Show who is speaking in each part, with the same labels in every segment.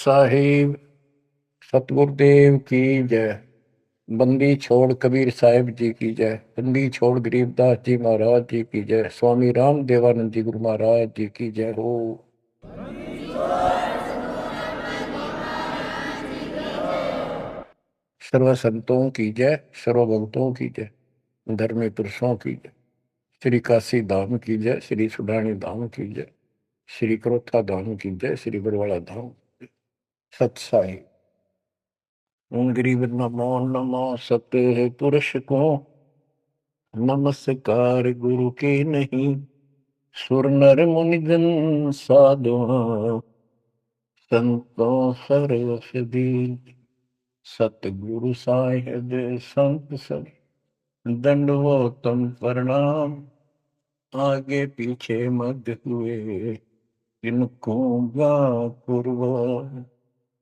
Speaker 1: साहिब सतगुरुदेव की जय। बंदी छोड़ कबीर साहिब जी की जय। बंदी छोड़ गरीबदास जी महाराज जी की जय। स्वामी राम देवानंद जी गुरु महाराज जी की जय हो। सर्व संतों की जय, सर्व भक्तों की जय, धर्मी पुरुषों की जय। श्री काशी धाम की जय, श्री सुडानी धाम की जय, श्री क्रोथा धाम की जय, श्री बरवाड़ा धाम। सत्साई गरीब नमो नमो सत्य पुरुष को नमस्कार गुरु के नहीं। सुर नर मुनि जन साधु संतों सर्वसदी। सतगुरु साहिब संत सब दंडवतम प्रणाम। आगे पीछे मत हुए इनको कुर्बान।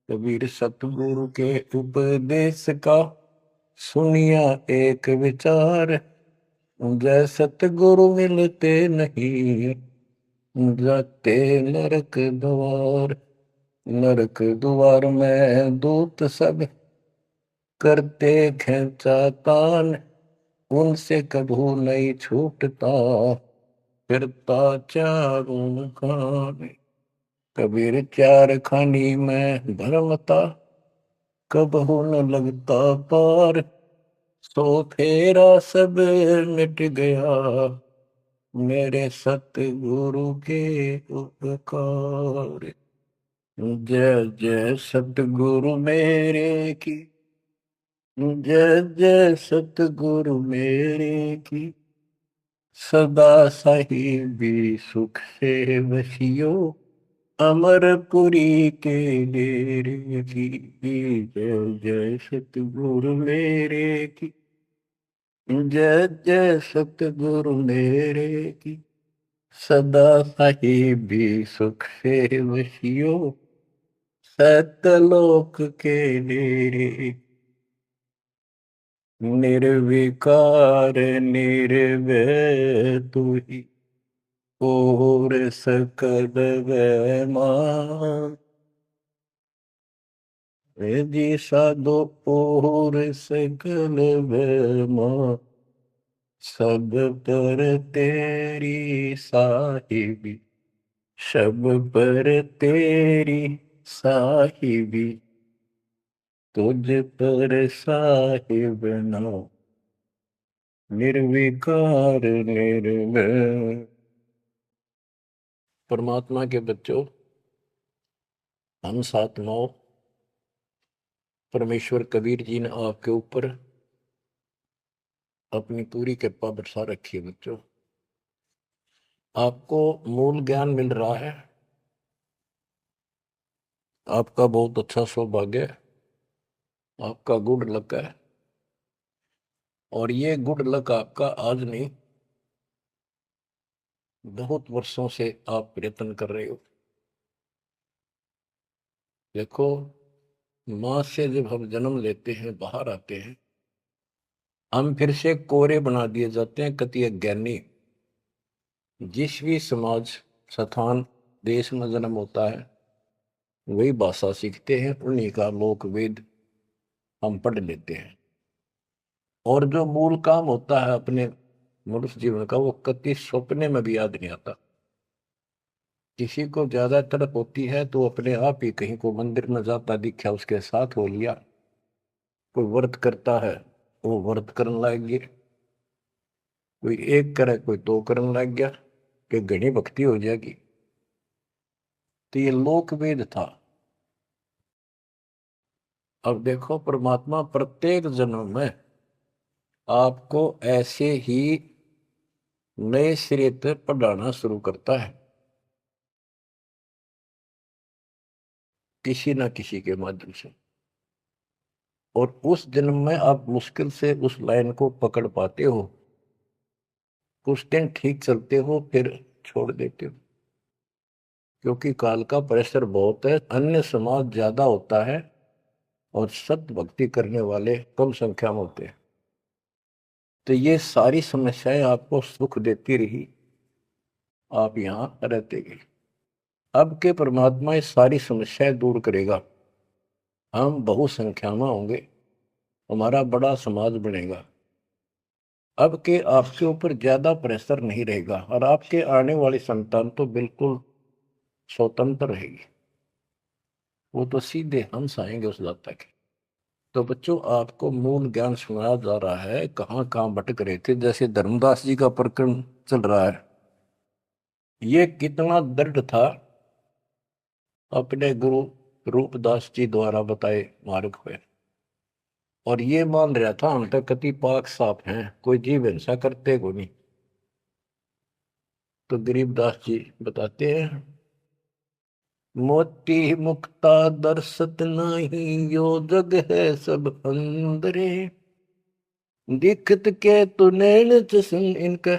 Speaker 1: कबीर सतगुरु के उपदेश का सुनिया एक विचार। जय सतगुरु मिलते नहीं जाते नरक द्वार। नरक द्वार में दूत सब करते खेचा तान। उनसे कभू नहीं छूटता फिरता चारों खान। कबीर चार खानी में धर्मता कबहू न लगता पार। सो फेरा सब मिट गया मेरे सतगुरु के उपकार। जय जय सतगुरु मेरे की जय जय सतगुरु मेरे की। सदा साहिबी सुख से बसियो अमरपुरी के डेरे की। जय जय सतगुरु मेरे की जय जय सतगुरु मेरे की। सदा साहिबी सुख से बसियो सतलोक के डेरे। निर्विकार निर्भय तू ही और सकल वैमान। जी साधो और सकल वैमान। सब पर तेरी साहिबी सब पर तेरी साहिबी। तुझ पर साहिब नो निर्विकार निर्भय। परमात्मा के बच्चों, हम सात नौ परमेश्वर कबीर जी ने आपके ऊपर अपनी पूरी कृपा बरसा रखी है। बच्चों, आपको मूल ज्ञान मिल रहा है। आपका बहुत अच्छा सौभाग्य है। आपका गुड लक है। और ये गुड लक आपका आज नहीं, बहुत वर्षों से आप प्रयत्न कर रहे हो। देखो, मां से जब हम जन्म लेते हैं, बाहर आते हैं, हम फिर से कोरे बना दिए जाते हैं कति अज्ञानी। जिस भी समाज स्थान देश में जन्म होता है, वही भाषा सीखते हैं, उन्हीं का लोक वेद हम पढ़ लेते हैं। और जो मूल काम होता है अपने मनुष्य जीवन का, वो कति सपने में भी याद नहीं आता। किसी को ज्यादा तड़प होती है तो अपने आप ही कहीं को मंदिर में जाता दिखा, उसके साथ हो लिया। कोई व्रत करता है, वो व्रत करने लग गया। कोई एक करे, कोई दो करने लग गया कि घनी भक्ति हो जाएगी। तो ये लोक वेद था। अब देखो, परमात्मा प्रत्येक जन्म में आपको ऐसे ही नए सिरे से पढ़ाना शुरू करता है, किसी न किसी के माध्यम से। और उस जन्म में आप मुश्किल से उस लाइन को पकड़ पाते हो। कुछ दिन ठीक चलते हो, फिर छोड़ देते हो, क्योंकि काल का प्रेशर बहुत है। अन्य समाज ज्यादा होता है और सत भक्ति करने वाले कम संख्या में होते हैं। तो ये सारी समस्याएं आपको सुख देती रही, आप यहां रहते गए। अब के परमात्मा ये सारी समस्याएं दूर करेगा, हम बहुसंख्या में होंगे, हमारा बड़ा समाज बनेगा। अब के आपके ऊपर ज्यादा प्रेशर नहीं रहेगा और आपके आने वाली संतान तो बिल्कुल स्वतंत्र रहेगी, वो तो सीधे हंस आएंगे उस दाता के। तो बच्चों, आपको मूल ज्ञान सुनाया जा रहा है, कहाँ कहाँ भटक रहे थे। जैसे धर्मदास जी का प्रकरण चल रहा है, ये कितना दृढ़ था अपने गुरु रूपदास जी द्वारा बताए मार्ग पे, और ये मान रहा था हम तो कति पाक साफ हैं, कोई जीव हिंसा करते को नहीं। तो गरीबदास जी बताते हैं, मोती मुक्ता दर्शत नाही, यो जग है सब अंदरे, दिखत के तु नैन चसन इनका,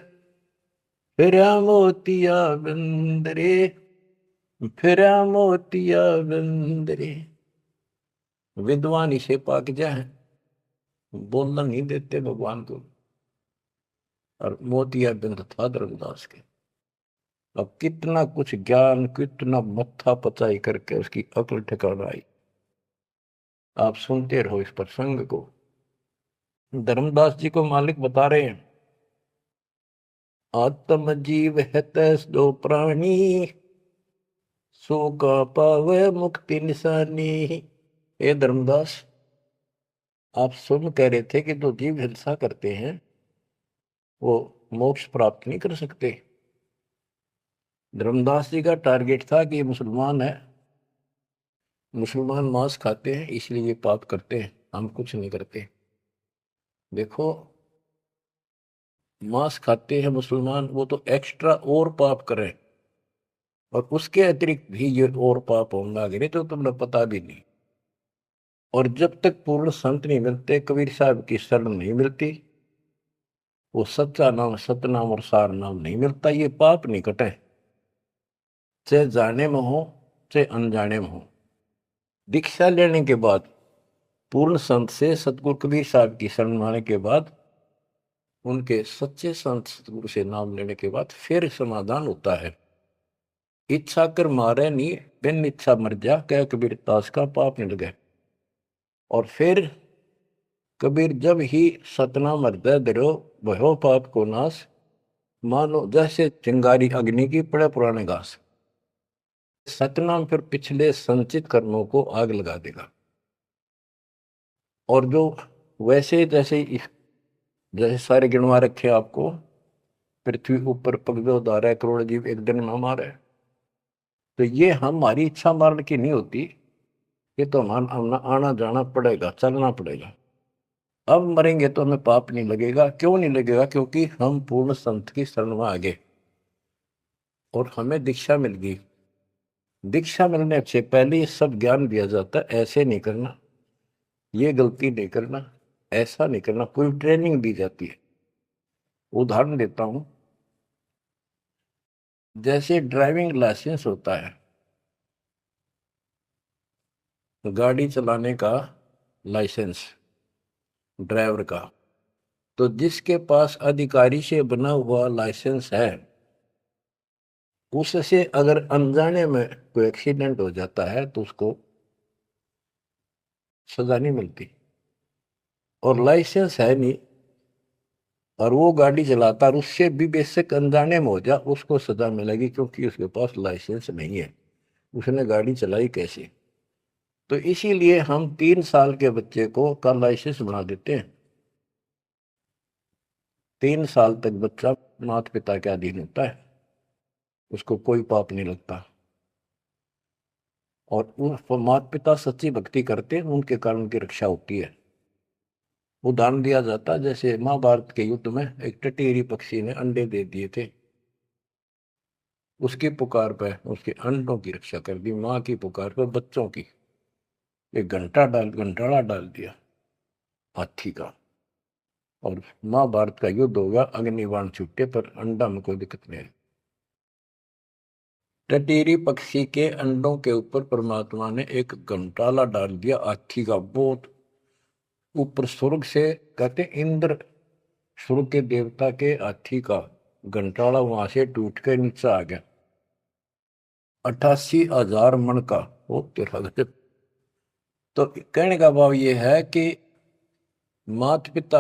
Speaker 1: फिरा मोतिया बंदरे, फिरा मोतिया बंदरे। विद्वान इसे पाक जाए, बोलना नहीं देते भगवान को, और मोतिया बिंद था धर्मदास के। अब कितना कुछ ज्ञान, कितना मत्था पचाई करके उसकी अकल ठिकाना आई। आप सुनते रहो इस प्रसंग को। धर्मदास जी को मालिक बता रहे हैं, आत्म जीव है तैस दो प्राणी, सो का पावे मुक्ति निशानी। ये धर्मदास, आप सुन कह रहे थे कि जो जीव हिंसा करते हैं वो मोक्ष प्राप्त नहीं कर सकते। धर्मदास जी का टारगेट था कि ये मुसलमान है, मुसलमान मांस खाते हैं इसलिए ये पाप करते हैं, हम कुछ नहीं करते। देखो, मांस खाते हैं मुसलमान, वो तो एक्स्ट्रा और पाप करें, और उसके अतिरिक्त भी ये और पाप होंगे आगे, तो तुम्हें पता भी नहीं। और जब तक पूर्ण संत नहीं मिलते, कबीर साहब की शरण नहीं मिलती, वो सच्चा नाम, सतनाम और सार नाम नहीं मिलता, ये पाप नहीं कटे, चाहे जाने में हो चाहे अनजाने में हो। दीक्षा लेने के बाद, पूर्ण संत से सतगुरु कबीर साहब की शरण आने के बाद, उनके सच्चे संत सतगुरु से नाम लेने के बाद फिर समाधान होता है। इच्छा कर मारे नहीं, बिन इच्छा मर जा, कह कबीर दास का पाप नहीं लगे। और फिर कबीर जब ही सतनाम हृदय धरो, भयो पाप को नाश, मानो जैसे चिंगारी अग्नि की पड़े पुराने घास। सतनाम फिर पिछले संचित कर्मों को आग लगा देगा। और जो वैसे जैसे जैसे सारे गिनवा रखे आपको, पृथ्वी ऊपर पग उदार है, करोड़ जीव एक दिन में हमारे, तो ये हमारी इच्छा मारने की नहीं होती, ये तो हमें आना जाना पड़ेगा, चलना पड़ेगा। अब मरेंगे तो हमें पाप नहीं लगेगा। क्यों नहीं लगेगा? क्योंकि हम पूर्ण संत की शरण में आ गए और हमें दीक्षा मिल गई। दीक्षा मिलने से पहले ये सब ज्ञान दिया जाता है, ऐसे नहीं करना, ये गलती नहीं करना, ऐसा नहीं करना, पूरी ट्रेनिंग दी जाती है। उदाहरण देता हूं, जैसे ड्राइविंग लाइसेंस होता है, गाड़ी चलाने का लाइसेंस ड्राइवर का, तो जिसके पास अधिकारी से बना हुआ लाइसेंस है, उससे अगर अनजाने में कोई एक्सीडेंट हो जाता है तो उसको सजा नहीं मिलती। और लाइसेंस है नहीं और वो गाड़ी चलाता, और उससे भी बेशक अनजाने में हो जा, उसको सजा मिलेगी, क्योंकि उसके पास लाइसेंस नहीं है, उसने गाड़ी चलाई कैसे। तो इसीलिए हम 3 साल के बच्चे को का लाइसेंस बना देते हैं। 3 साल तक बच्चा माता पिता के अधीन होता है, उसको कोई पाप नहीं लगता। और उन माता पिता सच्ची भक्ति करते हैं, उनके कारण उनकी रक्षा होती है। उदाहरण दिया जाता है, जैसे महाभारत के युद्ध में एक टटेरी पक्षी ने अंडे दे दिए थे, उसकी पुकार पर उसके अंडों की रक्षा कर दी, माँ की पुकार पर बच्चों की। एक घंटाड़ा डाल दिया हाथी का, और महाभारत का युद्ध होगा, अग्निबाण छूटे पर अंडा में कोई दिक्कत नहीं। टटीरी पक्षी के अंडों के ऊपर परमात्मा ने एक घंटाला डाल दिया हाथी का, बहुत ऊपर स्वर्ग से, कहते इंद्र स्वर्ग के देवता के हाथी का घंटाला वहां से टूट के नीचे आ गया। 88,000 मन का। वो तेरा गजब। तो कहने का भाव ये है कि माता पिता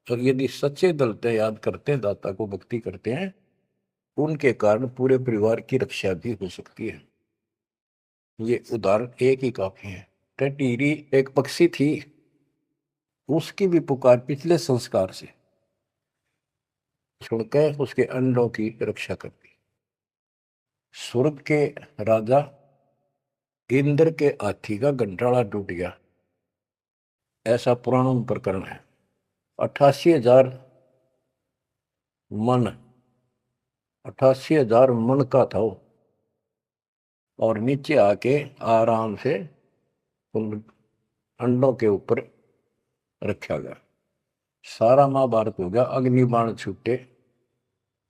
Speaker 1: और यदि सच्चे दिल से याद करते हैं, दाता को भक्ति करते हैं, उनके कारण पूरे परिवार की रक्षा भी हो सकती है। ये उदाहरण एक ही काफी है। टटीरी एक पक्षी थी, उसकी भी पुकार पिछले संस्कार से सुनकर उसके अंडों की रक्षा करती। स्वर्ग के राजा इंद्र के हाथी का गंठाड़ा टूट गया, ऐसा पुराणों में प्रकरण है। 88,000 मन, 88,000 मन का था वो, और नीचे आके आराम से उन अंडों के ऊपर रखा गया। सारा महाभारत हो गया, अग्निबाण छूटे,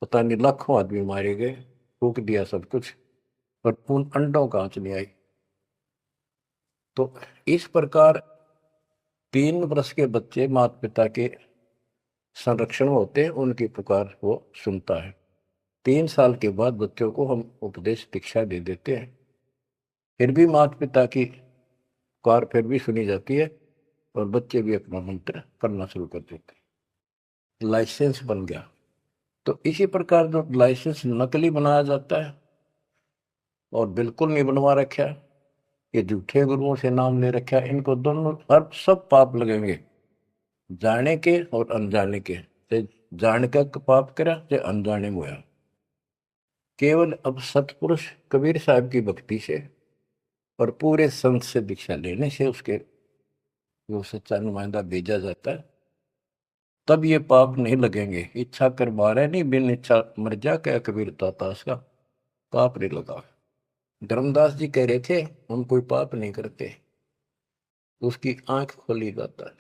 Speaker 1: पता नहीं लाखों आदमी मारे गए, फूक दिया सब कुछ, पर उन अंडों का आंच नहीं आई। तो इस प्रकार 3 वर्ष के बच्चे माता पिता के संरक्षण होते हैं, उनकी पुकार वो सुनता है। 3 साल के बाद बच्चों को हम उपदेश दीक्षा दे देते हैं, फिर भी माता पिता की पुकार फिर भी सुनी जाती है, और बच्चे भी अपना मंत्र करना शुरू कर देते हैं। लाइसेंस बन गया। तो इसी प्रकार जो लाइसेंस नकली बनाया जाता है और बिल्कुल नहीं बनवा रखा है, ये झूठे गुरुओं से नाम ले रखा है, इनको दोनों हर सब पाप लगेंगे, जाने के और अनजाने के। ते जान का पाप करा, ते अनजाने में हुआ। केवल अब सतपुरुष कबीर साहब की भक्ति से और पूरे संत से दीक्षा लेने से उसके जो सच्चा नुमाइंदा भेजा जाता है, तब ये पाप नहीं लगेंगे। इच्छा कर मारे नहीं, बिन इच्छा मर जा, क्या कबीर दातास का पाप नहीं लगा। धर्मदास जी कह रहे थे हम कोई पाप नहीं करते, उसकी आंख खोली जाता है।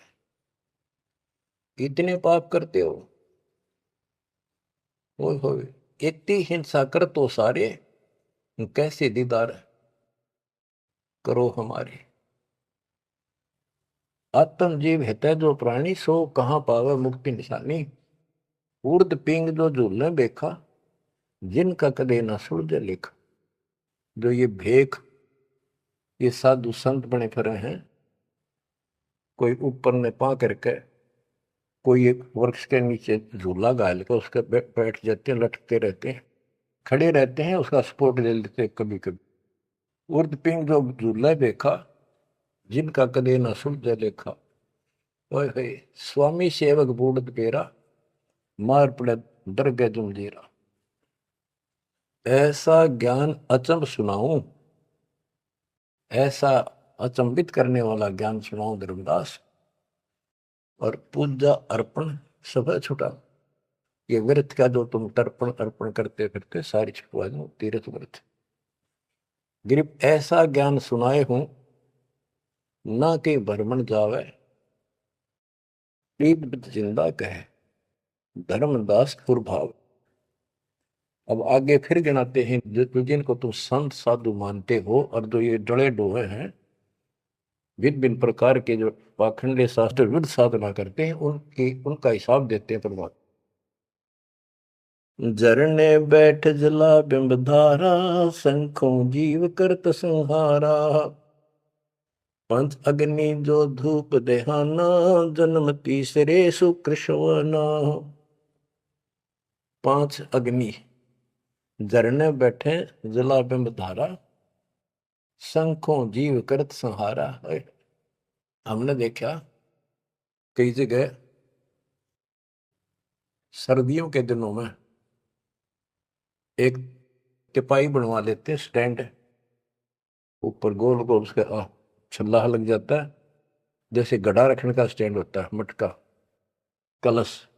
Speaker 1: इतने पाप करते हो, इतनी हिंसा कर तो सारे, कैसे दीदार करो हमारे। आत्म जीव है जो प्राणी, सो कहाँ पावे मुक्ति निशानी। उर्द पिंग जो झूलने देखा, जिनका कदे न सुलझे लिखा। जो ये भेख, ये साधु संत बने फिरे हैं, कोई ऊपर ने पा करके, कोई एक वृक्ष के नीचे झूला गाल के उसके बैठ जाते हैं, लटकते रहते हैं, खड़े रहते हैं, उसका सपोर्ट ले लेते कभी कभी। उर्द पिंग जो झूला देखा, जिनका कदे न सुलझे लेखा। ओए स्वामी सेवक बूढ़ पेरा, मार पड़े दरगह जमजीरा। ऐसा ज्ञान अचंभ सुनाऊं, ऐसा अचंभित करने वाला ज्ञान सुनाऊं धर्मदास, और पूजा अर्पण सब छुटा। ये व्रत का जो तुम तर्पण अर्पण करते फिरते, सारी छुटवा दो, तीर्थ व्रत। गिरिप ऐसा ज्ञान सुनाए हूं, ना कि भ्रमण जावे, जिंदा कहे धर्मदास कुरभाव। अब आगे फिर गिनाते हैं, जिनको तुम संत साधु मानते हो, और जो ये डले डोहे हैं, भिन्न भिन्न प्रकार के जो पाखंडे शास्त्र विरुद्ध साधना करते हैं, उनका हिसाब देते हैं परमात्मा। झरने बैठ जला बिंब धारा, शंखों जीव करत संहारा। पंच अग्नि जो धूप देहाना, जन्म तीसरे सुकृष्णा। 5 अग्नि झरने बैठे जला बिंब धारा, शंखों जीव करत संहारा। हमने देखा कई जगह सर्दियों के दिनों में एक टिपाई बनवा लेते, स्टैंड ऊपर गोल गोल उसका छल्ला लग जाता है, जैसे गड्ढा रखने का स्टैंड होता है, मटका कलश,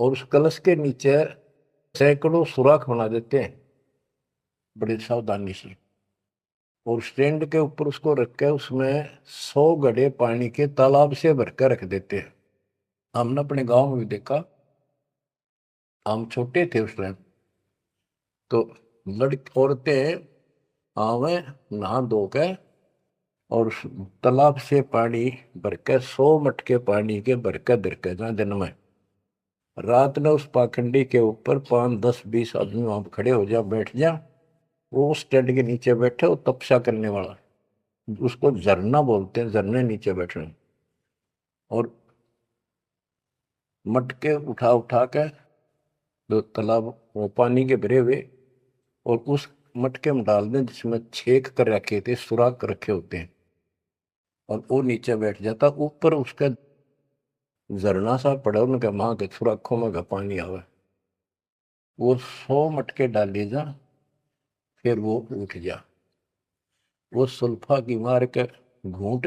Speaker 1: और उस कलश के नीचे सैकड़ों सुराख बना देते हैं बड़ी सावधानी से, और स्टैंड के ऊपर उसको रख के उसमें 100 घड़े पानी के तालाब से भरकर रख देते हैं। हमने अपने गांव में भी देखा, हम छोटे थे उस टाइम, तो लड़की औरतें आवे नहा धो के, और उस तालाब से पानी भरकर 100 मटके पानी के भरकर धरकर जहाँ दिन में, रात में उस पाखंडी के ऊपर 5, 10, 20 आदमी वहां खड़े हो जा, बैठ जा, वो स्टैंड के नीचे बैठे, वो तपस्या करने वाला, उसको झरना बोलते हैं, झरने नीचे बैठे, और मटके उठा उठा के जो तालाब वो पानी के भरे हुए, और उस मटके में डाल दें जिसमें छेक कर रखे थे, सुराख कर रखे होते हैं, और वो नीचे बैठ जाता, ऊपर उसका झरना सा पड़ा, उनके माँ के सुराखों में का पानी आवे, वो 100 मटके डाले जा, फिर वो उठ जा, वो सुल्फा की मार के घूंट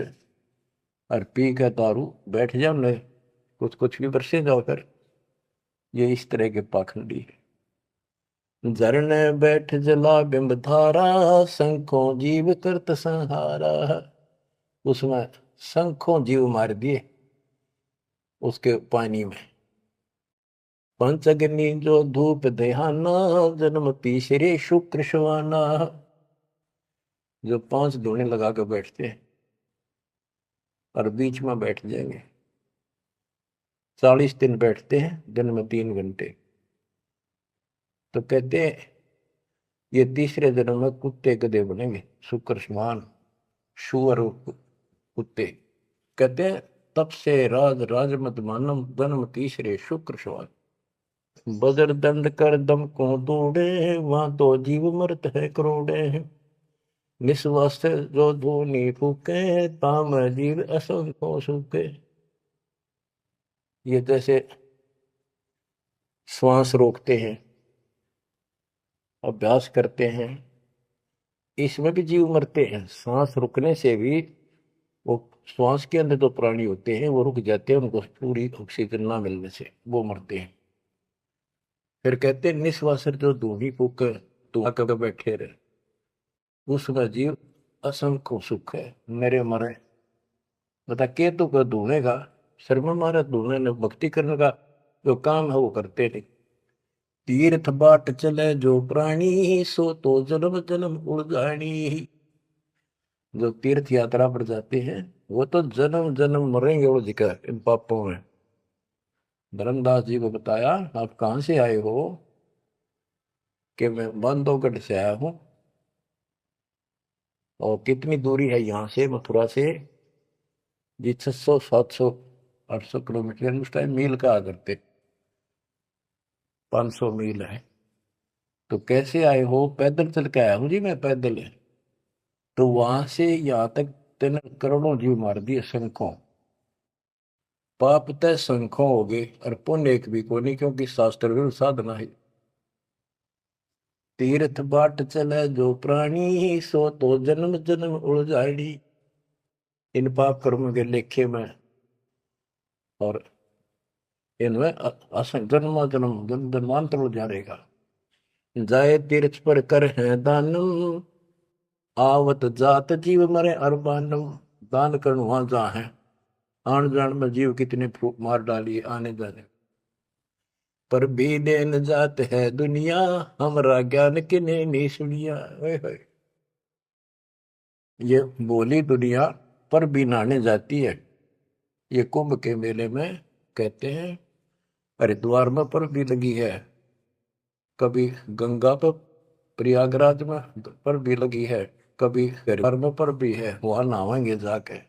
Speaker 1: और पी के दारू बैठ जाओ, न कुछ कुछ भी बरसे जाओ कर। ये इस तरह के पाखंडी है। झरने बैठ जला बिंब धारा, शंखों जीव करत संहारा। उसमें शंखों जीव मार दिए उसके पानी में। पंचअग्नि जो धूप देहाना, जन्म तीसरे शुक्र शवाना। जो 5 धूने लगा कर बैठते हैं और बीच में बैठ जाएंगे, 40 दिन बैठते हैं, दिन में 3 घंटे। तो कहते हैं ये तीसरे जन्म में कुत्ते गधे बनेंगे, शुक्र समान, शुअर कुत्ते। कहते हैं तब से राज राज मत मानम, जन्म तीसरे शुक्र समान। बजर दंड कर दम को दौड़े, वहां तो जीव मरत है करोड़े। निस्वास जो धोनी फूके, ताम जीव असंख्यों सूखे। ये जैसे श्वास रोकते हैं, अभ्यास करते हैं, इसमें भी जीव मरते हैं। सांस रुकने से भी, वो श्वास के अंदर तो प्राणी होते हैं वो रुक जाते हैं, उनको पूरी ऑक्सीजन ना मिलने से वो मरते हैं। फिर कहते हैं निस्वासर जो धूनी फूक तू आकर बैठे रहे, उसका जीव असंख्य सुख है, मेरे मरे। बता के तू का धूने का शर्मा मारा, धूने ने भक्ति करने का जो काम है वो करते नहीं। तीर्थ बाट चले जो प्राणी, सो तो जन्म जन्म उड़ जानी। जो तीर्थ यात्रा पर जाते हैं वो तो जन्म जन्म मरेंगे वो जिक्र इन पापों में। धर्मदास जी को बताया आप कहां से आए हो, कि मैं बांधवगढ़ से आया हूं। और कितनी दूरी है यहाँ से मथुरा से? जी 600 700 800 किलोमीटर, उस टाइम मील कहा करते, 500 मील है। तो कैसे आए हो? पैदल चल के आया हूँ जी मैं, पैदल है। तो वहां से यहाँ तक तेने करोड़ों जीव मार दिए, शंखों। पाप तय शंखों हो गए और पुण्य एक भी को नहीं, क्योंकि शास्त्र विरुद्ध साधना है। तीर्थ बाट चले जो प्राणी, सो तो जन्म जन्म उड़ जाड़ी। इन पाप कर्म के लेखे में और इनमें जन्म जन्म जन्मांतर उड़ जाएगा। जाए तीर्थ पर कर है दानम, आवत जात जीव मरे अरबानम। दान करण वहां जहाँ है, आन जान में जीव कितने फूक मार डालिए आने जाने। पर भी देन जात है दुनिया, हमरा ज्ञान किने नहीं सुनिया। ये बोली दुनिया पर भी नहाने जाती है। ये कुंभ के मेले में कहते हैं हरिद्वार में पर भी लगी है, कभी गंगा पर प्रयागराज में पर भी लगी है, कभी हरिद्वार में पर भी है, वहां नहावेंगे जाके,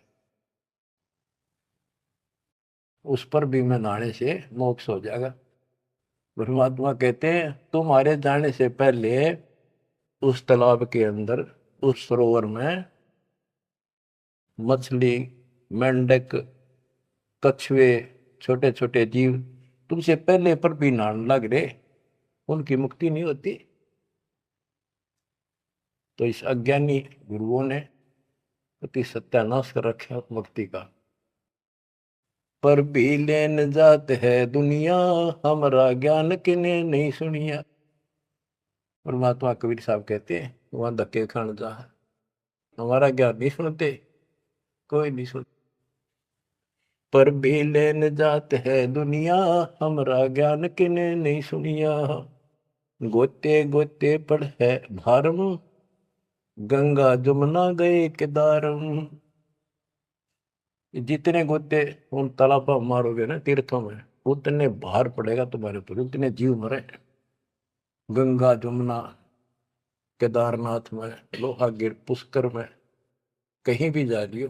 Speaker 1: उस पर भी में नहाने से मोक्ष हो जाएगा। परमात्मा कहते हैं तुम्हारे जाने से पहले उस तालाब के अंदर, उस सरोवर में मछली, मेंढक, कछुए, छोटे छोटे जीव तुमसे पहले पर भी नहाने लग रहे, उनकी मुक्ति नहीं होती। तो इस अज्ञानी गुरुओं ने अति सत्यानाश कर रखा मुक्ति का। पर भी लेन जात है दुनिया, हमारा ज्ञान किने नहीं सुनिया। परमात्मा कबीर साहब कहते हैं वहां धक्के खान जा, हमारा ज्ञान नहीं सुनते, कोई नहीं सुनते। पर भी लेन जात है दुनिया, हमारा ज्ञान किने नहीं सुनिया। गोते गोते पड़ है भारम, गंगा जमुना गए केदारम। जितने गोते उन तालाबों मारोगे ना तीर्थों में, उतने भार पड़ेगा तुम्हारे ऊपर, उतने जीव मरे। गंगा जमुना केदारनाथ में, लोहागिर, पुष्कर में, कहीं भी जा लियो,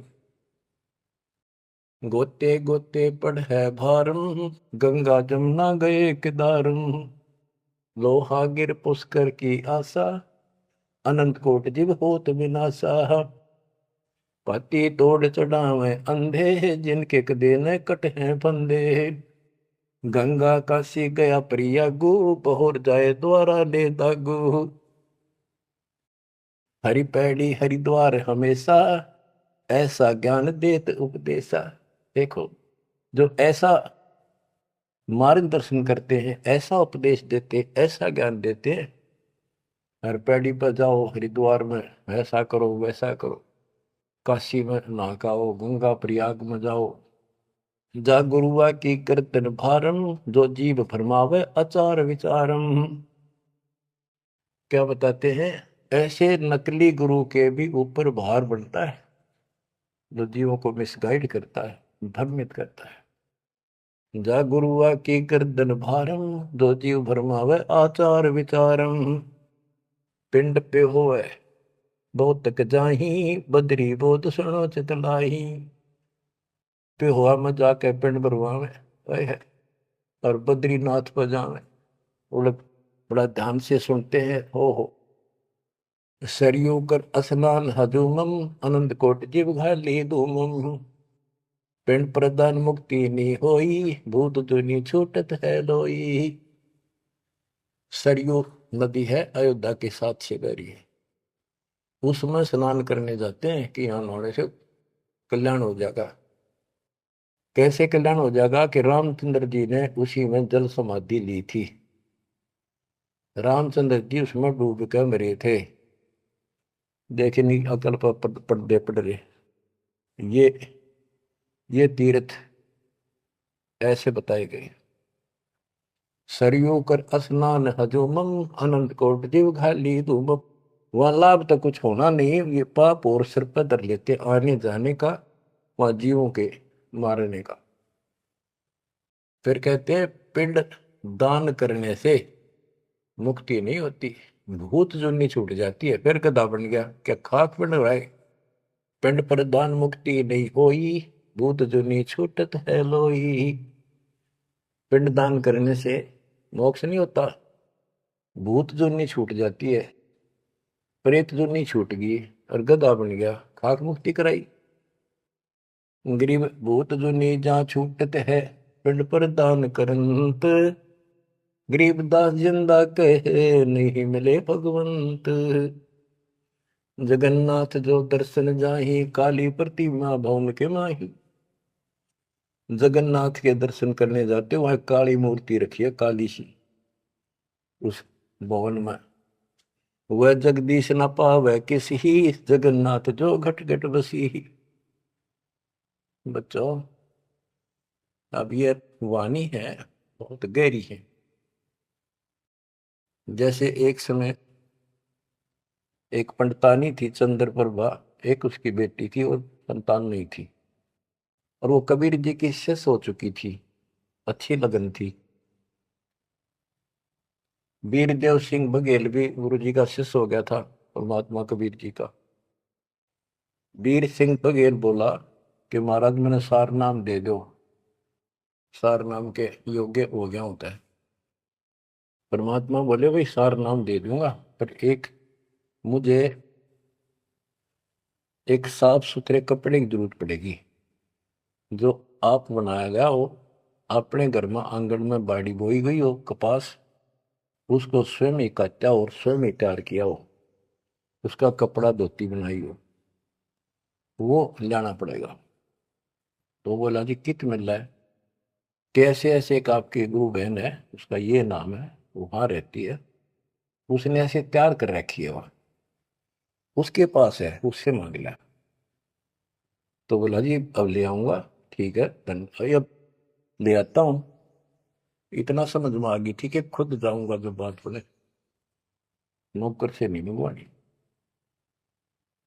Speaker 1: गोते गोते पड़ है भारम, गंगा जमुना गए केदारम। लोहागिर पुष्कर की आशा, अनंत कोट जीव होत विनाशा। पाती तोड़ चढ़ावे अंधे, जिनके कदे न कट हैं फंदे। गंगा काशी गया प्रियागु, पहुर जाए द्वारा ले दागु। हरि पैड़ी हरिद्वार हमेशा, ऐसा ज्ञान देत उपदेशा। देखो, जो ऐसा मार्गदर्शन करते हैं, ऐसा उपदेश देते, ऐसा ज्ञान देते हैं। हर पैड़ी पर जाओ, हरिद्वार में ऐसा करो वैसा करो, काशी में नहाओ, गंगा प्रयाग में जाओ। जा गुरुआ की कीर्तन भारम, जो जीव फरमावे आचार विचारम। क्या बताते हैं, ऐसे नकली गुरु के भी ऊपर भार बनता है, जो जीवों को मिसगाइड करता है, भ्रमित करता है। जा गुरुआ की कीर्तन भारम, जो जीव फरमावे आचार विचारम। पिंड पे होए बहुत तक जाही, बदरी बहुत सुनो चितलाई। पे हुआ में जाके पिंड भरवावे है, और बद्रीनाथ पर जावे, वो लोग बड़ा ध्यान से सुनते हैं। हो सरयू कर स्नान हजूमम, अनंत कोट जीव घाली धूमम। पिंड प्रदान मुक्ति नी होई, भूत दुनी छूटत है लोई। सरयू नदी है, अयोध्या के साथ से गरी है, उसमें स्नान करने जाते हैं कि यहाँ नहाने से कल्याण हो जाएगा। कैसे कल्याण हो जाएगा कि रामचंद्र जी ने उसी में जल समाधि ली थी। रामचंद्र जी उसमें डूब कर मरे थे। देखे नहीं अकल पर पर्दे पड़ रहे। ये ये तीर्थ ऐसे बताए गए। सरयू कर स्नान हजूमम, अनंत कोट जीव घाली धूम। वहां लाभ तो कुछ होना नहीं, ये पाप और सिर पर धर लेते आने जाने का, वहां जीवों के मारने का। फिर कहते हैं पिंड दान करने से मुक्ति नहीं होती, भूत जुनी छूट जाती है। फिर गधा बन गया, क्या खाक बन रहा है। पिंड पर दान मुक्ति नहीं होई, भूत जुनी छूटत है लोई। पिंड दान करने से मोक्ष नहीं होता, भूत जुनी छूट जाती है, प्रेत जुनी छूट गई, और गधा बन गया, खाक मुक्ति कराई। गरीब भूत जुनी जहाँ छूटत है, पिंड पर दान करंत। गरीबदास जिंदा कहे, नहीं मिले भगवंत। जगन्नाथ जो दर्शन जाही, काली प्रतिमा भवन के माही। जगन्नाथ के दर्शन करने जाते, वहां काली मूर्ति रखी है, काली सी, उस भवन में। वह जगदीश न पावे किसी, जगन्नाथ जो घट घट बसी। बच्चों, अब ये वाणी है, बहुत गहरी है। जैसे एक समय एक पंडितानी थी, चंद्रप्रभा, एक उसकी बेटी थी और संतान नहीं थी, और वो कबीर जी की शिष्य हो चुकी थी, अच्छी लगन थी। वीरदेव सिंह बघेल भी गुरु जी का शिष्य हो गया था, और महात्मा कबीर जी का। वीर सिंह बघेल बोला कि महाराज मैंने सार नाम दे दो, सार नाम के योग्य हो गया होता है। परमात्मा बोले भाई सार नाम दे दूंगा, पर मुझे एक साफ सुथरे कपड़े की जरूरत पड़ेगी, जो आप बनाया गया हो, अपने घर में आंगन में बाड़ी बोई गई हो कपास, उसको स्वयं ही काटा और स्वयं ही तैयार किया हो, उसका कपड़ा धोती बनाई हो, वो लाना पड़ेगा। तो बोला जी कित मिल रहा है। कैसे ऐसे एक आपकी गुरु बहन है, उसका ये नाम है, वहां रहती है, उसने ऐसे तैयार कर रखी है, वहां उसके पास है, उससे मांग लिया। तो बोला जी अब ले आऊंगा, ठीक है अब ले आता हूं। इतना समझ में आ गई, ठीक है खुद जाऊंगा, जो बात बोले, नौकर से नहीं मंगवानी।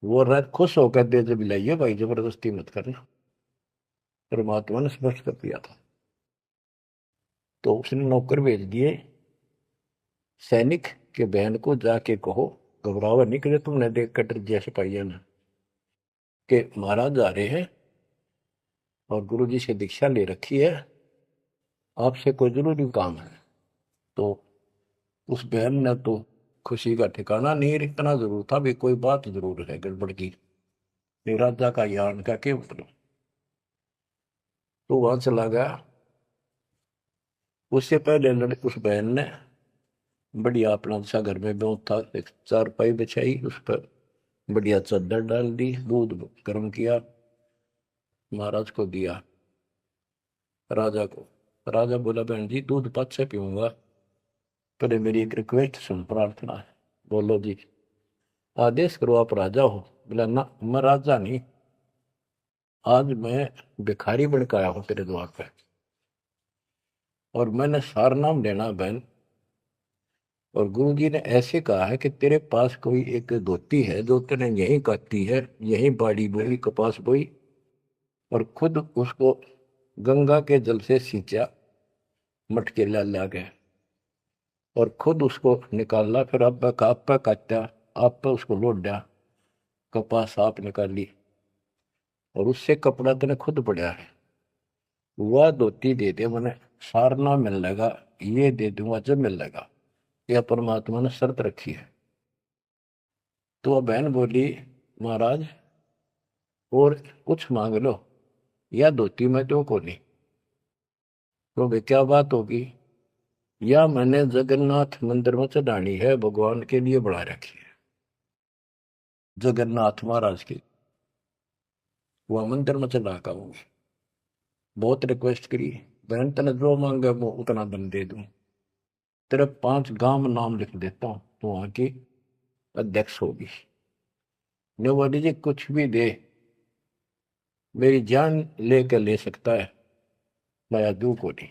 Speaker 1: वो रात खुश होकर दे जब लाइए भाई, जबरदस्ती मत करना, परमात्मा ने स्पष्ट कर दिया था। तो उसने नौकर भेज दिए, सैनिक के बहन को जाके कहो घबरावा नहीं करे, तुमने देख कर जैसे पाइया ना कि महाराज आ रहे हैं और गुरु जी से दीक्षा ले रखी है, आपसे कोई जरूरी काम है। तो उस बहन ने तो खुशी का ठिकाना नहीं, इतना जरूर था भी कोई बात जरूर है गड़बड़ की, राजा का यान का के मतलब। तो वहां चला गया। उससे पहले उस बहन ने बढ़िया अपना सा घर में बहुत था, एक चारपाई बिछाई, उस पर बढ़िया चादर डाल दी, दूध गर्म किया, महाराज को दिया, राजा को। राजा बोला बहन जी दूध पाँच से पीऊंगा, पहले मेरी एक रिक्वेस्ट सुन, प्रार्थना है। बोलो जी। आदेश करो, आप राजा हो। बोला ना, मैं राजा नहीं, आज मैं भिखारी बन के आया हूं तेरे द्वार पे, और मैंने सार नाम लेना बहन। और गुरु जी ने ऐसे कहा है कि तेरे पास कोई एक धोती है जो तेने यहीं काटी है, यहीं बाड़ी बोई, कपास बोई, और खुद उसको गंगा के जल से सींचा, मटके ला गए, और खुद उसको निकाला, फिर आप पे काटा, आप पे उसको लौट दिया, कपास आप निकाली, और उससे कपड़ा तेने खुद पड़ा है, वह धोती दे दे, मैंने सारना मिल लगा, ये दे दूंगा जब मिल लगा। यह परमात्मा ने शर्त रखी है। तो वह बहन बोली महाराज और कुछ मांग लो, या धोती में तो को नहीं। तो वे क्या बात होगी, या मैंने जगन्नाथ मंदिर में चढ़ानी है, भगवान के लिए बना रखी है, जगन्नाथ महाराज की, वह मंदिर में चढ़ा का हूँ। बहुत रिक्वेस्ट करी, बहन तेने जो मांगे वो उतना दम दे दूं, तेरे 5 गांव नाम लिख देता हूँ, तो वहां की अध्यक्ष होगी। ने बोली जी कुछ भी दे, मेरी जान लेकर ले सकता है, मैं दू को नहीं।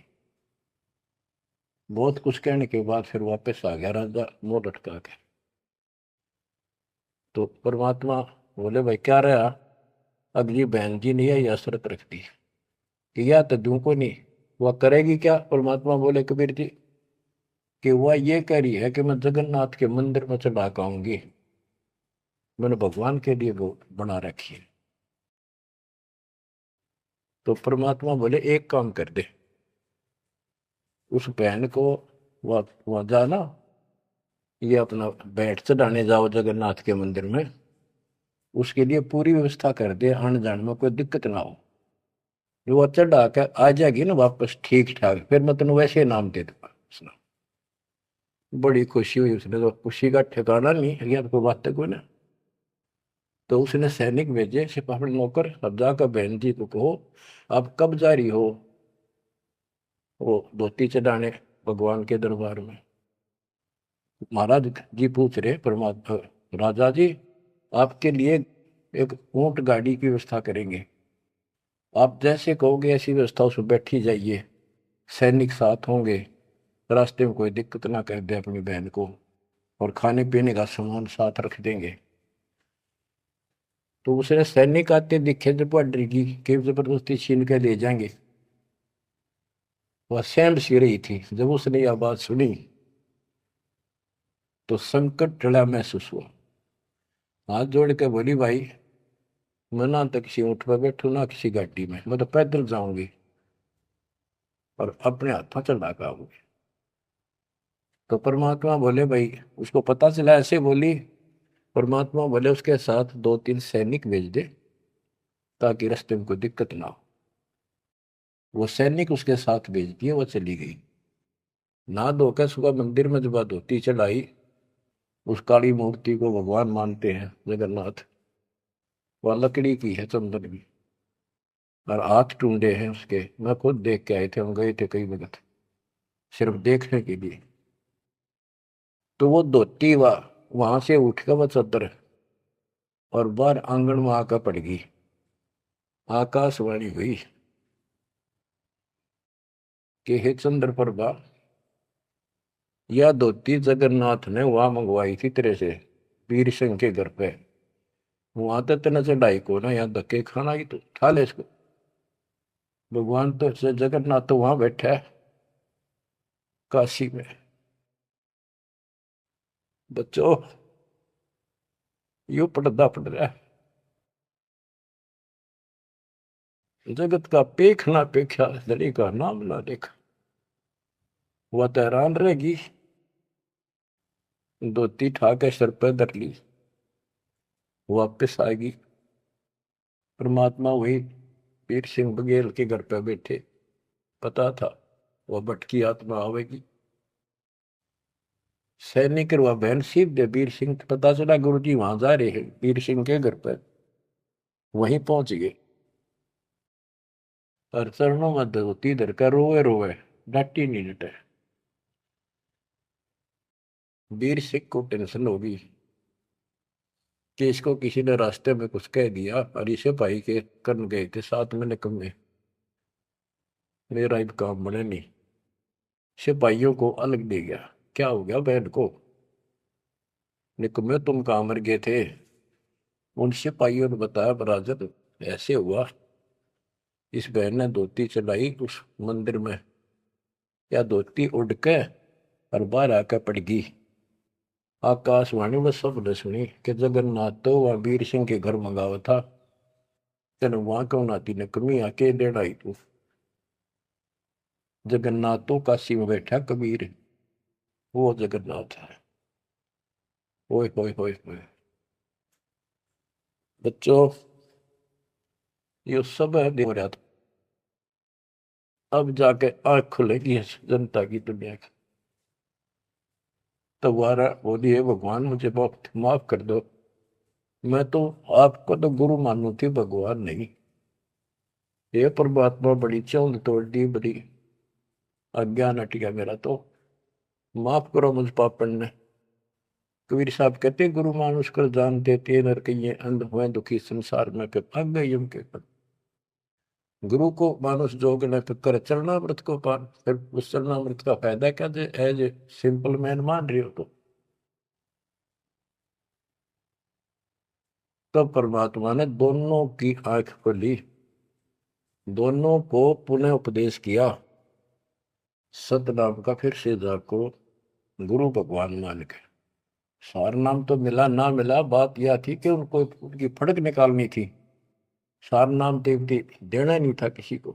Speaker 1: बहुत कुछ कहने के बाद फिर वापस आ गया राजा मुंह लटका के। तो परमात्मा बोले भाई क्या रहा, अगली बहन जी ने यह शर्त रख दी कि या तो दू को नहीं, वह करेगी क्या। परमात्मा बोले कबीर जी कि वह ये कह रही है कि मैं जगन्नाथ के मंदिर में चढ़ा के आऊंगी, मैंने भगवान के लिए वो बना रखी है। तो परमात्मा बोले एक काम कर दे, उस बहन को वहां जाना, ये अपना बैठ चढ़ाने जाओ जगन्नाथ के मंदिर में, उसके लिए पूरी व्यवस्था कर दे, आने जाने में कोई दिक्कत ना हो। जो वो चढ़ा के आ जाएगी ना वापस ठीक ठाक, फिर मैं तेन वैसे नाम दे दूंगा। उसने बड़ी खुशी हुई, उसने तो खुशी का ठिकाना नहीं है, कोई बात को ना। तो उसने सैनिक भेजे, सिपाही नौकर, अब जाकर बहन जी को कहो आप कब जा रही हो वो धोती चढ़ाने भगवान के दरबार में। महाराज जी पूछ रहे परमात्मा, राजा जी आपके लिए एक ऊंट गाड़ी की व्यवस्था करेंगे, आप जैसे कहोगे ऐसी व्यवस्था उसमें बैठी जाइए, सैनिक साथ होंगे, रास्ते में कोई दिक्कत ना कर दे अपनी बहन को, और खाने पीने का सामान साथ रख देंगे। तो उसने सैनिक आते दिखे जब डरेगी कि जबरदस्ती छीन के ले जाएंगे, वह सहम सी रही थी। जब उसने यह बात सुनी तो संकट टला महसूस हुआ, हाथ जोड़ के बोली भाई मैं ना तो किसी ऊँट पर बैठू ना किसी गाड़ी में, मैं तो पैदल जाऊंगी और अपने हाथों चला के आऊंगी। तो परमात्मा बोले भाई, उसको पता चला ऐसे बोली, परमात्मा बोले उसके साथ 2-3 सैनिक भेज दे ताकि रास्ते में कोई दिक्कत ना हो। वो सैनिक उसके साथ भेज दिए, वो चली गई। ना धोकर सुबह मंदिर में जब धोती चढ़ाई, उस काली मूर्ति को भगवान मानते हैं जगन्नाथ, वह लकड़ी की है, चंदन की, और हाथ टूंडे हैं उसके। मैं खुद देख के आए थे, हम गए थे कई वक्त सिर्फ देखने के लिए। तो वो धोती वहां से उठ कर वह चद्दर और बाहर आंगन में आकर पड़ गई। आकाशवाणी हुई कि हे चंद्र प्रभा, यह धोती जगन्नाथ ने वहां मंगवाई थी तेरे से, वीर सिंह के घर पे, वहां तो तेना चढ़ाई को ना, यहाँ धक्के खाना ही तो उठा ले इसको। भगवान तो जगन्नाथ तो वहां बैठा है काशी में। बच्चों यो पड़दा पड़ रहा है। जगत का पेख ना पेख्या, धड़ी का नाम ना देखा। वह तो हैरान रहेगी, धोती ठाके सर पे धर ली, वापिस आएगी। परमात्मा वही वीर सिंह बघेल के घर पे बैठे, पता था वह भटकी आत्मा आवेगी। सैनिक वह बहन सीध दे वीर सिंह, पता चला गुरु जी वहां जा रहे हैं वीर सिंह के घर पर। वहीं पहुंच गए और चरणों में धोती धरकर रोए रोए, डांटी नहीं डटे। वीर सिंह को टेंशन होगी कि इसको किसी ने रास्ते में कुछ कह दिया, और इसे भाई के करन गए थे साथ में निकम्मे, मेरा अब काम बने नहीं। सिपाहियों को अलग दे गया। क्या हो गया बहन को? निकम्मे तुम कहाँ मर गए थे? उन सिपाहियों ने बताया, बराजर ऐसे हुआ, इस बहन ने धोती चलाई उस मंदिर में, या धोती उड़ के और बाहर आकर पड़ गई। आकाशवाणी में सब ने सुनी कि जगन्नाथ तो वह वीर सिंह के घर मंगावा था, तेन वहां क्यों नाती ने कमी आके देना ही तू। जगन्नाथ तो काशी में बैठा कबीर, वो जगन्नाथ है। ओए होए होए होए बच्चों, ये सब है हो रहा था। अब जाके आंख खुलेगी जनता की, दुनिया की। तुम्हारा बोलिए भगवान मुझे बहुत माफ कर दो, मैं तो आपको तो गुरु मानू थी, भगवान नहीं। ये परमात्मा बड़ी चौंध तोड़ दी, बड़ी अज्ञान हट गया मेरा, तो माफ करो मुझ पापन ने। कबीर साहब कहते गुरु मानुष कर जान देते नर कहिए अंध हुए दुखी संसार में, फिर भाग गए यम के पद। गुरु को मानुष जोग न कर चरणामृत को पान, फिर उस चरणामृत का फायदा क्या? जे एज ए सिंपल मैन मान रहे हो तो। तब परमात्मा ने दोनों की आंख खोली, दोनों को पुनः उपदेश किया सतनाम का, फिर से जाको गुरु भगवान मान के। सार नाम तो मिला ना मिला, बात यह थी कि उनको उनकी फड़क निकालनी थी। सार नाम देवती देना नहीं था किसी को,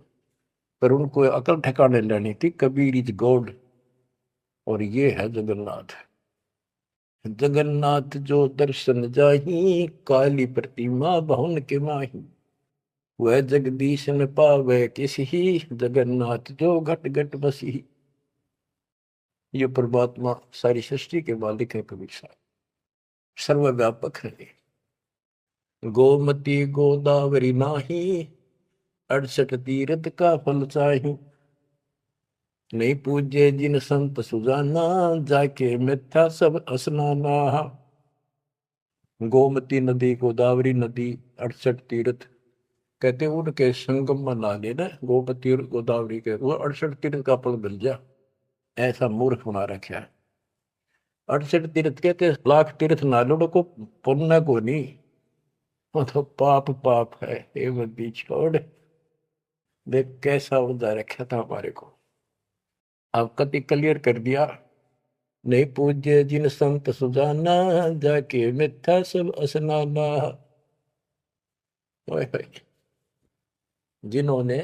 Speaker 1: पर उनको अकल ठिकाने लेनी थी। कबीर इज गॉड, और ये है जगन्नाथ। जगन्नाथ जो दर्शन जाही, काली प्रतिमा बहुन के माही। वह जगदीश न पावे किसी, जगन्नाथ जो घट घट बसी। ये परमात्मा सारी सृष्टि के मालिक है कबीर साहब, सर्वव्यापक है। गोमती गोदावरी नाही, 68 तीर्थ का फल चाही। नहीं पूजे जिन संत सुजाना, जाके मिथ्या सब स्नाना। गोमती नदी, गोदावरी नदी, 68 तीर्थ, कहते उनके संगम में नहा लेना गोमती और गोदावरी के, वो 68 तीर्थ का फल मिल जा। ऐसा मूर्ख बना रखा है। 68 तीर्थ कहते लाख तीर्थ ना लो को पुण्य को नहीं, वो तो पाप पाप है। ये बंदी छोड़, देख कैसा उलझा रखा था हमारे को। अब कति क्लियर कर दिया। नहीं पूज्य जिन संत सुजाना, जाके मिथ्या सब स्नाना। ओए होए, जिन्होंने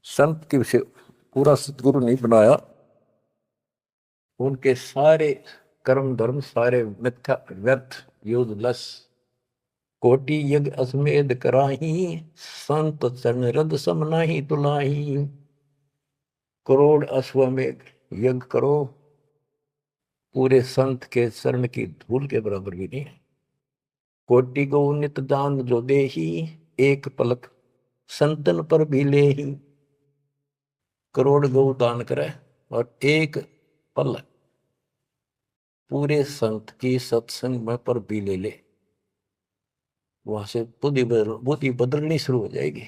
Speaker 1: संत की से पूरा सतगुरु नहीं बनाया, उनके सारे कर्म धर्म सारे मिथ्या व्यर्थ यूजलेस। कोटि यज्ञ अश्वमेध कराही, संत चरण रद सम नाही तुलाही। करोड़ अश्वमेध यज्ञ करो, पूरे संत के चरण की धूल के बराबर भी नहीं। कोटि गौ नित दान जो देही, एक पलक संतन पर भी ले ही। करोड़ गौ दान करे और एक पल पूरे संत की सत्संग में पर भी ले ले, वहां से बुद्धि बदलनी शुरू हो जाएगी।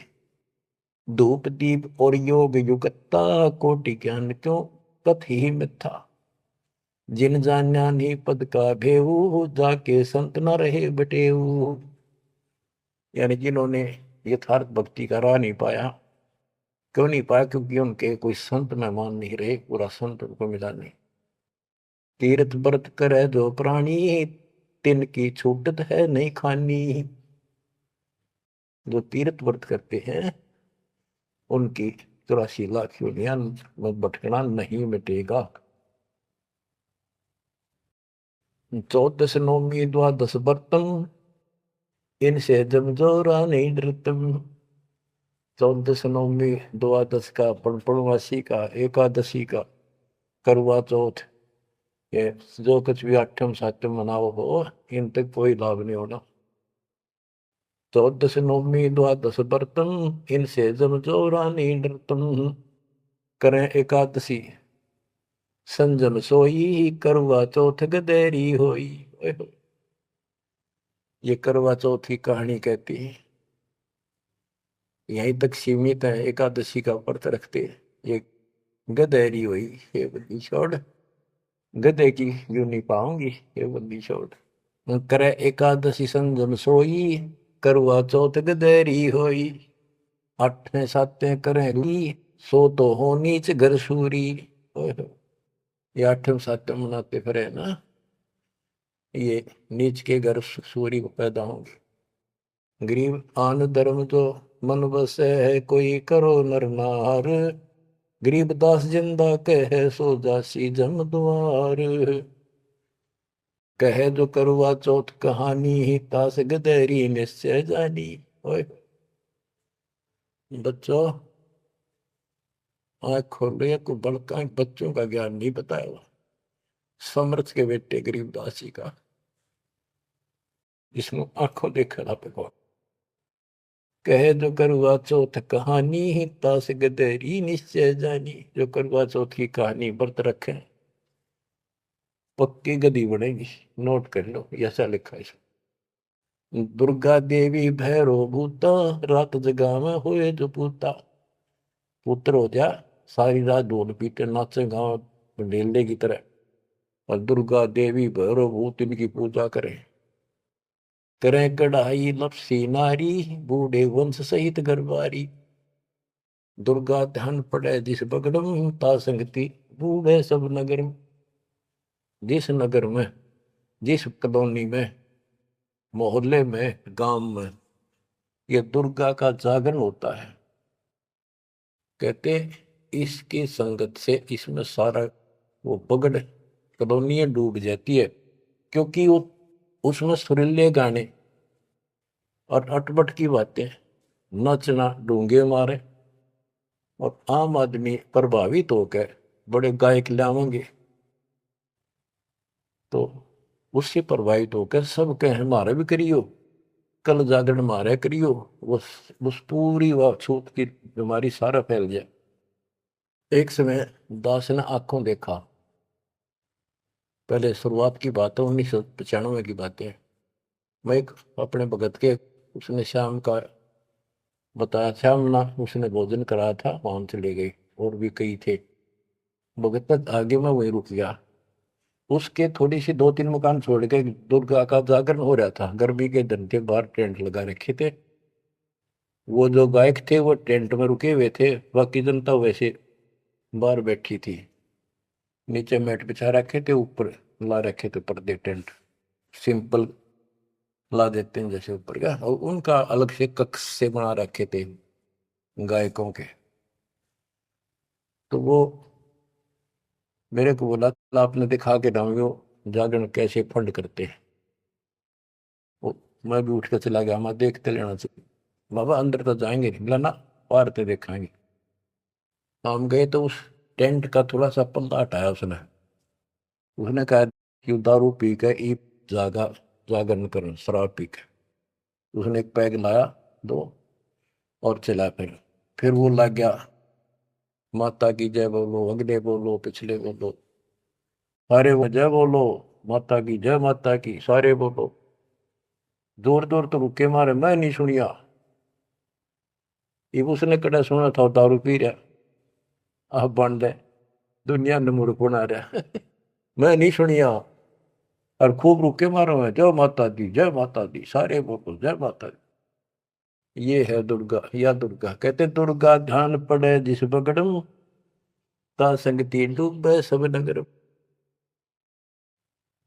Speaker 1: धूप दीप और योग युगता, कोटि ज्ञान क्यों कथ ही मिथ्या। जिन जान्या नहीं पद का भेऊ, जाके संत न रहे बटेऊ। यानी जिन्होंने यथार्थ भक्ति का राह नहीं पाया। क्यों नहीं पाया? क्योंकि उनके कोई संत मेहमान नहीं रहे, पूरा संत उनको मिला नहीं। तीर्थ व्रत करे जो प्राणी, तिनकी छूटत है नहीं खानी। जो तीर्थ व्रत करते हैं उनकी 84 लाख योनियां में भटकना नहीं मिटेगा। 14 नौमी द्वादश व्रतम, इनसे जमजोरा नहीं डरतम। 14 नौमी द्वादश का, पूर्णमासी का, एकादशी का, करवा चौथ, ये जो कुछ भी आठम सातम मनाओ हो, इन तक कोई लाभ नहीं होना। 14 नौमी द्वादश व्रतम, इनसे जमजोरा नहीं डरतम। करें एकादशी संजम सोई, करवा चौथ गदेरी होई। ओए होए। ये करवा चौथ की कहानी कहती है, यहीं तक सीमित है। एकादशी का व्रत रखते हैं, ये गदेरी हुई, ये बंदी छोड़, गधे की यूं नहीं पाऊंगी, ये बंदी छोड़। करे एकादशी संजम सोई, करवा चौथ गदेरी होई। आठवें सातें करें ली, सो तो हो नीच घर सूरी। ओए होए। ये आठवें सातें मनाते फिरे ना, ये नीच के घर सूरी को पैदा होंगे। गरीब आन धर्म जो मन बसे है, कोई करो नर नार। गरीब दास जिंदा कहे, सो जासी जम द्वार। कहे जो करवा चौथ कहानी, तास गदेरी निश्चय जानी। ओए बच्चों, आँख खोलो, को बड़का बच्चों का ज्ञान नहीं बताया। समर्थ के बेटे गरीबदास जी का, जिसमें आंखों देखा ना पको। कहे जो करवा चौथ कहानी, तास गदेरी निश्चय जानी। जो करवा चौथ की कहानी व्रत रखे, पक्की गदी बनेगी। नोट कर लो, ऐसा लिखा है। दुर्गा देवी भैरो भूता, रात जगा में हुए जो पूता। पुत्र हो जा, सारी रात ढोल पीटे नाचे गाँव ढेले की तरह, और दुर्गा देवी भैरो भूत इनकी पूजा करें। करें कढ़ाई लपसी नारी, बूढ़े वंश सहित गरबारी। दुर्गा ध्यान पड़े जिस बगड़म, ता संगति बूढ़े सब नगर में। जिस नगर में, जिस कॉलोनी में, मोहल्ले में, गांव में ये दुर्गा का जागरण होता है, कहते इसकी संगत से इसमें सारा वो पगड़ कॉलोनियां डूब जाती है। क्योंकि वो उसमें सुरीले गाने और अटपट की बातें, नचना, डूंगे मारे, और आम आदमी प्रभावित होकर बड़े गायक लावेंगे, तो उससे प्रभावित होकर सब कहे हमारे भी करियो, कल जागरण मारे करियो। उस पूरी व छूत की बीमारी सारा फैल जाए। एक समय दास ने आंखों देखा, पहले शुरुआत की बात है, 1995 की बात है। मैं एक अपने भगत के, उसने शाम का बताया, शाम ना उसने भोजन कराया था, वहां से ले गई, और भी कई थे भगत तक। आगे मैं वही रुक गया। उसके थोड़ी सी 2-3 मकान छोड़ के दुर्गा का जागरण हो रहा था। गर्मी के दिन थे, बाहर टेंट लगा रखे थे। वो जो गायक थे वो टेंट में रुके हुए थे, बाकी जनता वैसे बाहर बैठी थी। नीचे मैट बिछा रखे थे, ऊपर ला रखे थे पर्दे, टेंट सिंपल ला देते हैं जैसे ऊपर का, और उनका अलग से कक्ष से बना रखे थे गायकों के। तो वो मेरे को बोला, आपने दिखा के डालो जागरण कैसे फंड करते हैं। वो मैं भी उठ कर चला गया, मैं देखते लेना चाहिए बाबा, अंदर तो जाएंगे नहीं, बोला ना, बाहर तो देखेंगे। हम गए तो उस टेंट का थोड़ा सा पल्ला हटाया उसने। उसने कहा कि दारू पी के ई जागा जागरण कर, शराब पी के। उसने एक पैग लाया, दो, और चला। फिर वो लग गया, माता की जय बोलो, अगले बोलो, पिछले बोलो, सारे वो जय बोलो, माता की जय, माता की, सारे बोलो। दूर दूर तो रुके मारे, मैं नहीं सुनिया। ये उसने कड़ा सुना था, दारू पी रहा, आप बन दे, दुनिया ने मूर्ख बना रहा। मैं नहीं सुनिया, और खूब रुके मारो है, जय माता दी, जय माता दी, सारे बोलो जय माता दी। ये है दुर्गा, या दुर्गा। कहते दुर्गा ध्यान पड़े जिस बगड़म, ता संगति डूबे सब नगर।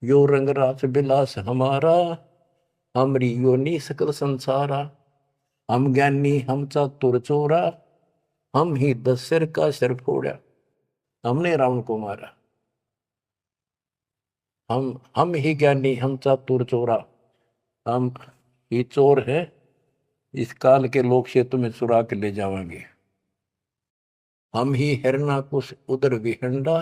Speaker 1: यो रंग रास बिलास हमारा, हमरी योनि सकल संसारा। हम ज्ञानी हम चातुर चोरा, हम ही 10 सिर का सिर फोड़ा। हमने रावण को मारा। हम ही ज्ञानी हम चातुर चोरा, हम ही चोर है, इस काल के लोग से तुम्हें चुरा के ले जाएंगे। हम ही हिरणाकुश उदर विहंडा,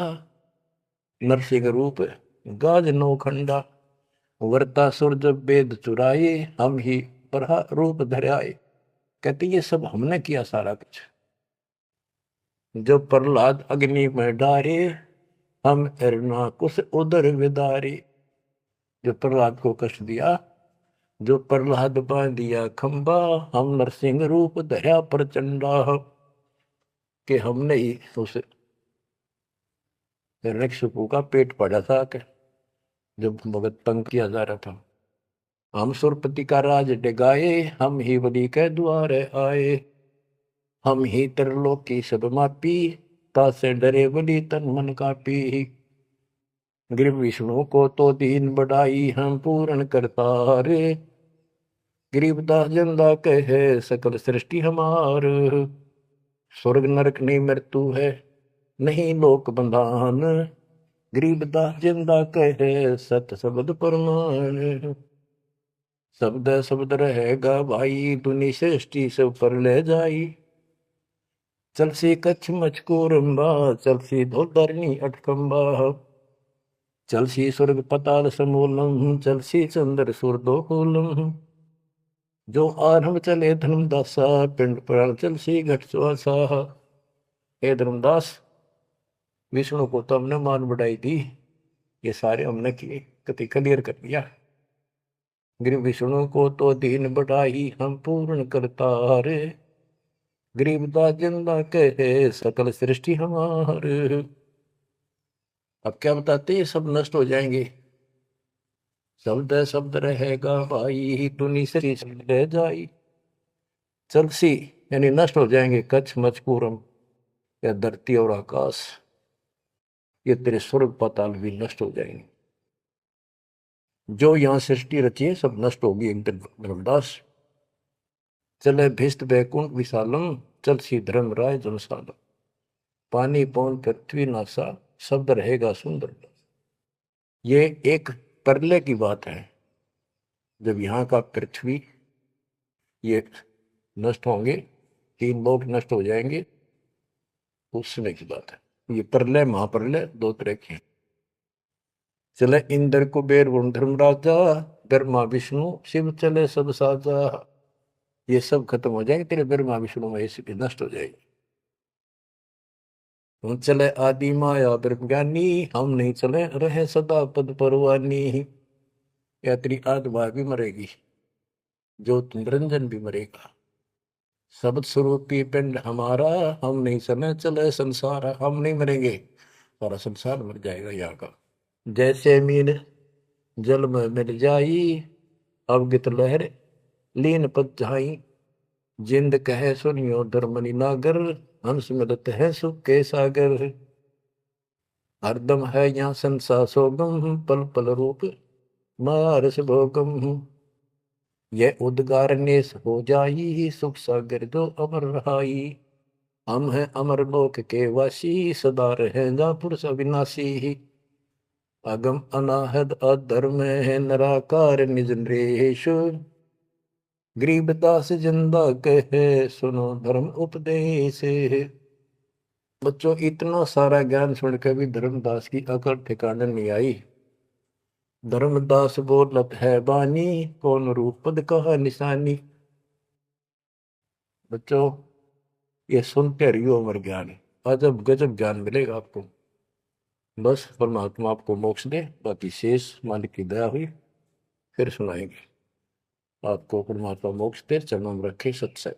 Speaker 1: नरसिंह रूप गाज नौखंडा। वर्तासुर जब वेद चुराए, हम ही बरहा रूप धराए। कहते ये सब हमने किया सारा कुछ। जब प्रहलाद अग्नि में डारे, हम हिरणाकुश उदर विदारे। जो प्रहलाद को कष्ट दिया, जो प्रहलाद बांध दिया खंबा, हम नरसिंह रूप धरा प्रचंडा। कि हमने ही उस हिरण्यकशिपु का पेट फाड़ा था कि जब भगत तंग किया जा रहा था। हम सुरपति का राज डिगाए, हम ही बलि के द्वार आए। हम ही त्रिलोक की सब मापी, तासे डरे बलि तन मन कापी। गिर विष्णु को तो दीन बढ़ाई, हम पूर्ण करतार। गरीबदास जिंदा कहे सकल सृष्टि हमार। स्वर्ग नरक नहीं मृत्यु है, नहीं लोक बंधान। गरीबदास जिंदा कहे सत शब्द प्रमाण। शब्द शब्द रहेगा भाई, दुनि सृष्टि सब पर ले जाई। चल सी कच्छ मचकोरम्बा, चल सी धोधरनी अटकम्बा। चल सी स्वर्ग पताल समूलम, चल सी चंद्र सुरदोलम। जो आरंभ चले धर्मदासा, पिंड प्राण चल सी घट सुहासा। हे धर्मदास, विष्णु को तो हमने मान बढ़ाई दी, ये सारे हमने किए, कति क्लियर कर दिया। गिर विष्णु को तो दीन बढ़ाई, हम पूर्ण करतार। गरीबदास जिंदा कहे सकल सृष्टि हमार। अब क्या बताते, ये सब नष्ट हो जाएंगे। शब्द शब्द रहेगा भाई, दुनि से रह जाई। चलसी यानी नष्ट हो जाएंगे, कच्छ मचपूरम या धरती और आकाश, ये तेरे स्वर्ग पाताल भी नष्ट हो जाएंगे। जो यहां सृष्टि रची है सब नष्ट होगी एक दिन। धर्मदास चले भिस्त बैकुंठ विशालम, चल सी धर्म राय जनसालम। पानी पौन पृथ्वी नासा, शब्द रहेगा सुंदर। ये एक परले की बात है, जब यहाँ का पृथ्वी ये नष्ट होंगे, 3 लोग नष्ट हो जाएंगे, उस समय की बात है। ये प्रलय महाप्रलय 2 तरह के हैं। चले इंद्र कुबेर वरुण धर्मराजा, ब्रह्मा विष्णु शिव चले सब साजा। ये सब खत्म हो जाएंगे, तेरे ब्रह्मा विष्णु महेश भी नष्ट हो जाएंगे। हम चले आदि माया ब्रह्म ज्ञानी, हम नहीं चले रहे सदा पद परवानी। या तेरी आत्मा भी मरेगी, जो निरंजन भी मरेगा। शब्द स्वरूपी पिंड हमारा, हम नहीं चले चले संसार। हम नहीं मरेंगे, सारा संसार मर जाएगा यहाँ का। जैसे मीन जल में मिल जाई, अवगित लहर लीन पद जाई। जिंद कहे सुनियो धर्मनि नागर, हंस मिलत है सुख के सागर। हरदम है यहाँ संसा सोगम, पल पल रूप मारस भोगम। यह उद्गार नेस हो जाई, सुख सागर जो अमर रहाई। हम हैं अमर लोक के वासी, सदा रहेगा पुरुष अविनाशी। अगम अनाहद अधर्म है, निराकार निज नरेश। गरीबदास जिंदा कहे सुनो धर्म उपदेश। बच्चों इतना सारा ज्ञान सुन के भी धर्मदास की अकल ठिकाने नहीं आई। धर्मदास बोलत है बानी, कौन रूप पद कहा निशानी। बच्चों ये सुनते रहियो अमर ज्ञान, अजब गजब ज्ञान मिलेगा आपको। बस परमात्मा आपको मोक्ष दे, बाकी शेष मालिक की दया हुई फिर सुनाएंगे। आपको परमात्मा मोक्ष दे, चरणों में रखे सत्संग।